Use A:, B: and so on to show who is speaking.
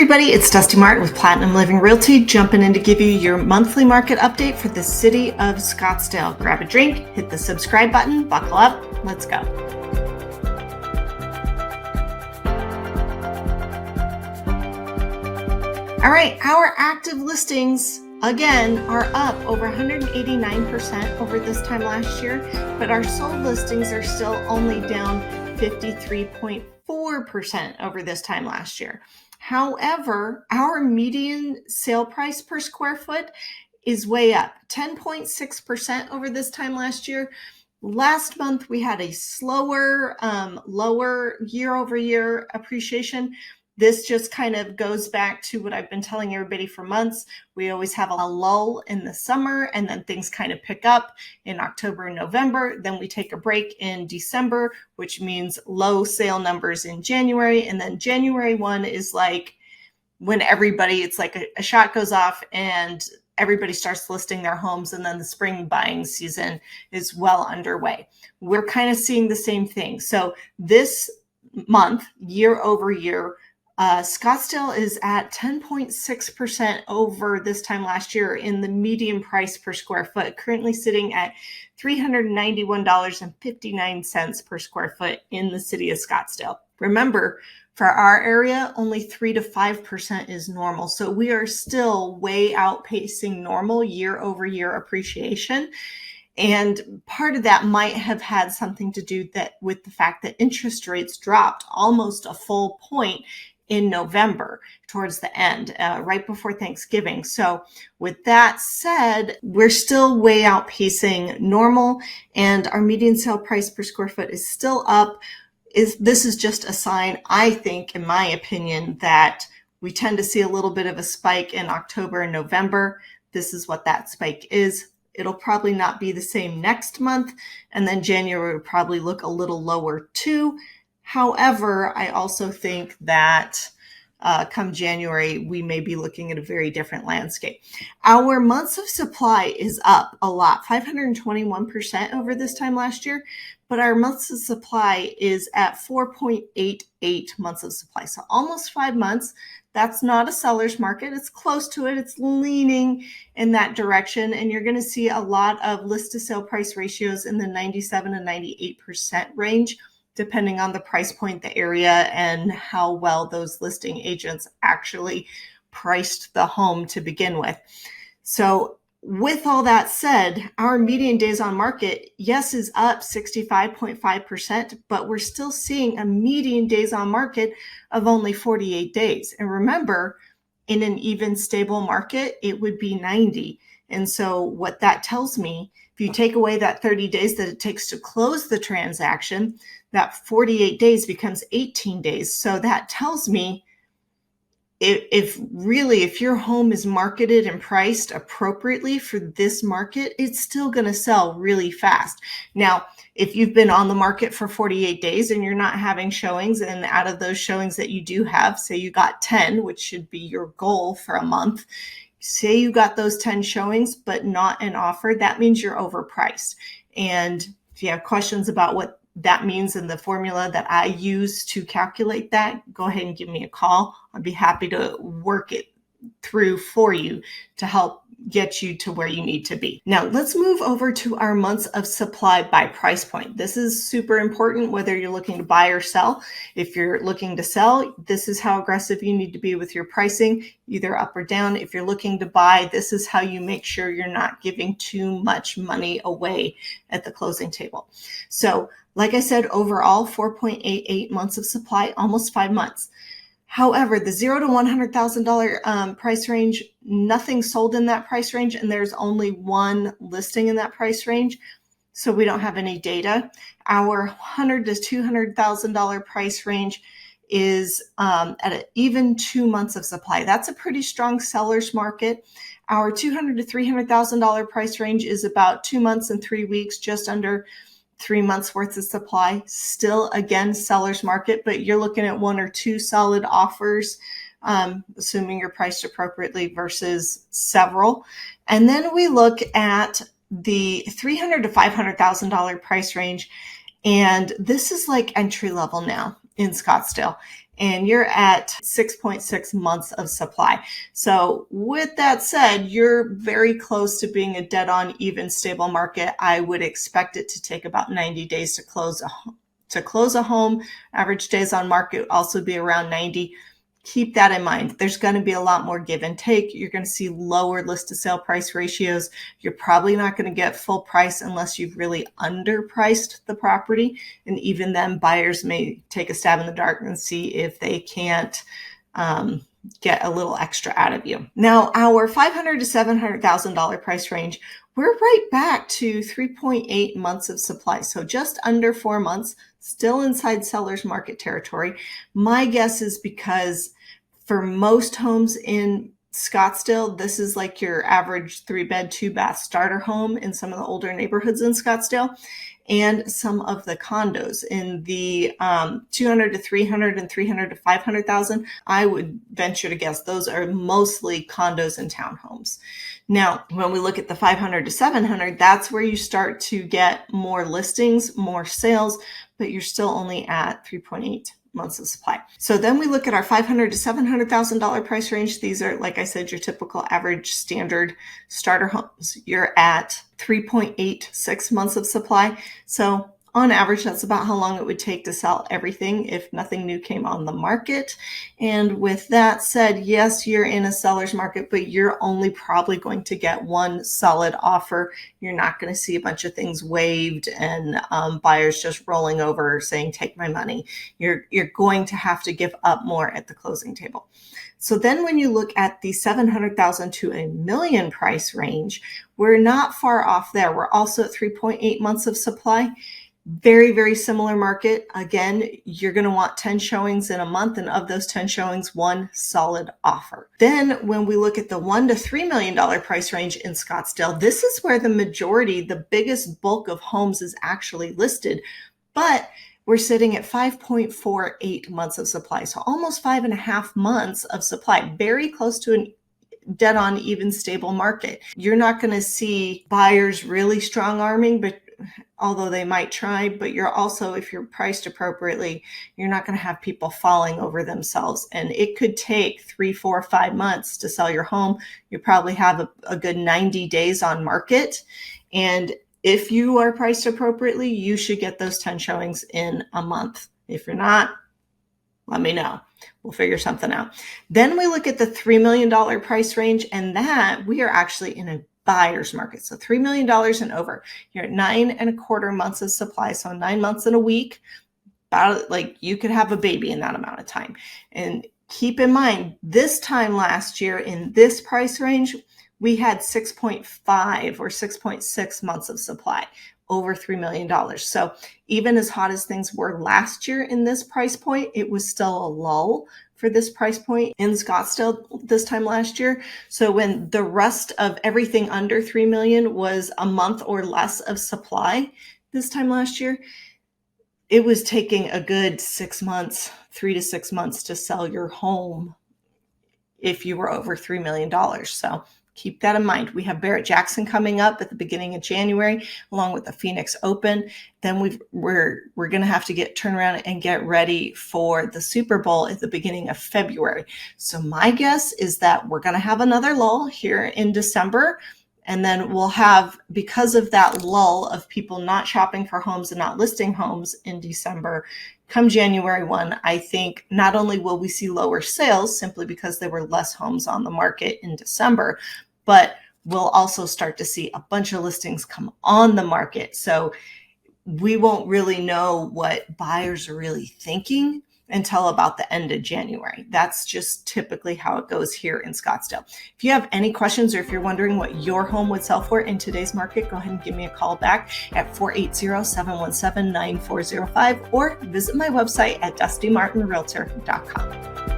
A: everybody, it's Dusti Martin with Platinum Living Realty, jumping in to give you your monthly market update for the city of Scottsdale. Grab a drink, hit the subscribe button, buckle up, let's go. All right, our active listings again are up over 189% over this time last year, but our sold listings are still only down 53.4% over this time last year. However, our median sale price per square foot is way up, 10.6% over this time last year. Last month, we had a slower, lower year-over-year appreciation. This just kind of goes back to what I've been telling everybody for months. We always have a lull in the summer, and then things kind of pick up in October and November. Then we take a break in December, which means low sale numbers in January. And then January 1 is like when everybody, it's like a shot goes off and everybody starts listing their homes, and then the spring buying season is well underway. We're kind of seeing the same thing. So this month, year over year, Scottsdale is at 10.6% over this time last year in the median price per square foot, currently sitting at $391.59 per square foot in the city of Scottsdale. Remember, for our area, only 3 to 5% is normal. So we are still way outpacing normal year over year appreciation. And part of that might have had something to do with the fact that interest rates dropped almost a full point in November towards the end, right before Thanksgiving. So with that said, we're still way outpacing normal, and our median sale price per square foot is still up. This is just a sign, I think, in my opinion, that we tend to see a little bit of a spike in October and November. This is what that spike is. It'll probably not be the same next month, and then January will probably look a little lower too. However, I also think that come January, we may be looking at a very different landscape. Our months of supply is up a lot, 521% over this time last year, but our months of supply is at 4.88 months of supply. So almost 5 months. That's not a seller's market. It's close to it. It's leaning in that direction. And you're going to see a lot of list to sale price ratios in the 97 and 98% range, depending on the price point, the area, and how well those listing agents actually priced the home to begin with. So with all that said, our median days on market, yes, is up 65.5%, but we're still seeing a median days on market of only 48 days. And remember, in an even stable market, it would be 90. And so what that tells me, if you take away that 30 days that it takes to close the transaction, that 48 days becomes 18 days. So that tells me if your home is marketed and priced appropriately for this market, it's still going to sell really fast. Now, if you've been on the market for 48 days and you're not having showings, and out of those showings that you do have, say you got 10, which should be your goal for a month, say you got those 10 showings, but not an offer, that means you're overpriced. And if you have questions about what that means in the formula that I use to calculate that, go ahead and give me a call. I'd be happy to work it through for you to help get you to where you need to be. Now, let's move over to our months of supply by price point. This is super important whether you're looking to buy or sell. If you're looking to sell, this is how aggressive you need to be with your pricing, either up or down. If you're looking to buy, this is how you make sure you're not giving too much money away at the closing table. So, like I said, overall, 4.88 months of supply, almost 5 months. However, the $0 to $100,000 price range, nothing sold in that price range, and there's only one listing in that price range, so we don't have any data. Our $100,000 to $200,000 price range is at an even 2 months of supply. That's a pretty strong seller's market. Our $200,000 to $300,000 price range is about 2 months and 3 weeks, just under 3 months worth of supply. Still, again, seller's market, but you're looking at 1 or 2 solid offers, assuming you're priced appropriately, versus several. And then we look at the $300,000 to $500,000 price range, and this is like entry level now in Scottsdale. and you're at 6.6 months of supply. So with that said, you're very close to being a dead on even stable market. I would expect it to take about 90 days to close a home. Average days on market would also be around 90. Keep that in mind. There's going to be a lot more give and take. You're going to see lower list to sale price ratios. You're probably not going to get full price unless you've really underpriced the property. And even then, buyers may take a stab in the dark and see if they can't get a little extra out of you. Now, our $500,000 to $700,000 price range, we're right back to 3.8 months of supply. So just under 4 months, still inside seller's market territory. My guess is because for most homes in Scottsdale, this is like your average 3-bed, 2-bath starter home in some of the older neighborhoods in Scottsdale, and some of the condos in the 200 to 300 and 300 to 500,000. I would venture to guess those are mostly condos and townhomes. Now, when we look at the 500 to 700, that's where you start to get more listings, more sales, but you're still only at 3.8 months of supply. So then we look at our $500,000 to $700,000 price range. These are, like I said, your typical average standard starter homes. You're at 3.86 months of supply. So on average, that's about how long it would take to sell everything if nothing new came on the market. And with that said, yes, you're in a seller's market, but you're only probably going to get one solid offer. You're not going to see a bunch of things waived and buyers just rolling over saying, take my money. You're going to have to give up more at the closing table. So then when you look at the 700,000 to $1 million price range, we're not far off there. We're also at 3.8 months of supply. Very, very similar market. Again, you're going to want 10 showings in a month, and of those 10 showings, one solid offer. Then when we look at the $1 to $3 million price range in Scottsdale, this is where the majority, the biggest bulk of homes is actually listed, but we're sitting at 5.48 months of supply. So almost 5.5 months of supply, very close to an dead on even stable market. You're not going to see buyers really strong arming, but although they might try, but you're also, if you're priced appropriately, you're not going to have people falling over themselves. And it could take 3, 4, 5 months to sell your home. You probably have a good 90 days on market. And if you are priced appropriately, you should get those 10 showings in a month. If you're not, let me know. We'll figure something out. Then we look at the $3 million price range, and that we are actually in a buyer's market. So $3 million and over. You're at 9.25 months of supply. So 9 months and a week, about like you could have a baby in that amount of time. And keep in mind, this time last year in this price range, we had 6.5 or 6.6 months of supply, over $3 million. So even as hot as things were last year in this price point, it was still a lull for this price point in Scottsdale this time last year. So when the rest of everything under 3 million was a month or less of supply this time last year, it was taking a good 6 months, 3 to 6 months to sell your home if you were over $3 million. So keep that in mind. We have Barrett-Jackson coming up at the beginning of January, along with the Phoenix Open. Then we're going to have to turn around and get ready for the Super Bowl at the beginning of February. So my guess is that we're going to have another lull here in December. And then we'll have, because of that lull of people not shopping for homes and not listing homes in December, come January 1, I think not only will we see lower sales simply because there were less homes on the market in December, but we'll also start to see a bunch of listings come on the market. So we won't really know what buyers are really thinking until about the end of January. That's just typically how it goes here in Scottsdale. If you have any questions or if you're wondering what your home would sell for in today's market, go ahead and give me a call back at 480-717-9405 or visit my website at dustimartinrealtor.com.